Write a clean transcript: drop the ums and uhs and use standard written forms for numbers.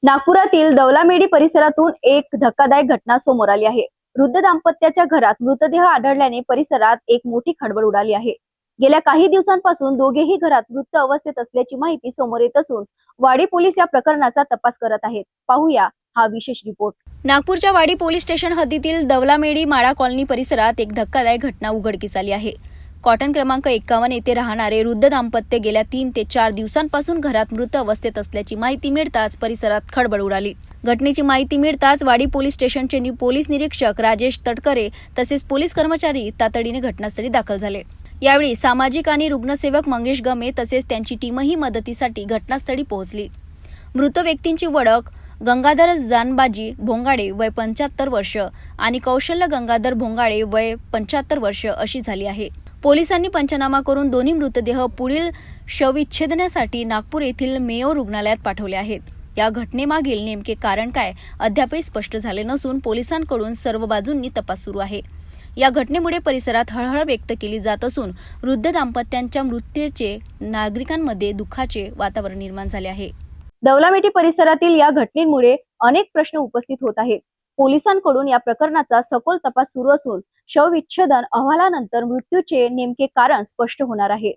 नागपुरातील दौलामेडी परिसरातून एक धक्कादायक घटना समोर आली आहे। वृद्ध दाम्पत्याच्या घरात मृतदेह आढळल्याने परिसरात एक मोठी खळबळ उडाली आहे। गेल्या काही दिवसांपासून दोघेही घरात मृत अवस्थेत असल्याची माहिती समोर येत असून वाडी पोलीस या प्रकरणाचा तपास करत आहेत। पाहूया हा विशेष रिपोर्ट। नागपूरच्या वाडी पोलीस स्टेशन हद्दीतील दौलामेडी माळा कॉलनी परिसरात एक धक्कादायक घटना उघडकीस आली आहे। कॉटन क्रमांक 51 येथे राहणारे वृद्ध दाम्पत्य गेल्या 3 ते 4 दिवसांपासून घरात मृत अवस्थेत असल्याची माहिती मिळताच परिसरात खळबळ उडाली। घटनेची माहिती मिळताच वाडी पोलीस स्टेशनचे पोलीस निरीक्षक राजेश तटकरे तसेच पोलीस कर्मचारी तातडीने घटनास्थळी दाखल झाले। यावेळी सामाजिक आणि रुग्णसेवक मंगेश गमे तसेच त्यांची टीमही मदतीसाठी घटनास्थळी पोहोचली। मृत व्यक्तींची ओळख गंगाधर जानबाजी भोंगाडे वय 75 वर्ष आणि कौशल्य गंगाधर भोंगाडे वय 75 वर्ष अशी झाली आहे। पोलिसांनी पंचनामा करून दोन्ही मृतदेह पुढील शवविच्छेदनासाठी नागपूर येथील मेयो रुग्णालयात पाठवले आहेत। या घटनेमागील नेमके कारण काय अद्यापही स्पष्ट झाले नसून पोलिसांकडून सर्व बाजूंनी तपास सुरू आहे। या घटनेमुळे परिसरात हळहळ व्यक्त केली जात असून वृद्ध दाम्पत्यांच्या मृत्यूचे नागरिकांमध्ये दुःखाचे वातावरण निर्माण झाले आहे। दौलामेडी परिसरातील या घटनेमुळे अनेक प्रश्न उपस्थित होत आहेत। पोलिसांकडून या प्रकरणाचा सखोल तपास सुरू असून शवविच्छेदन अहवालानंतर मृत्यूचे नेमके कारण स्पष्ट होणार आहे।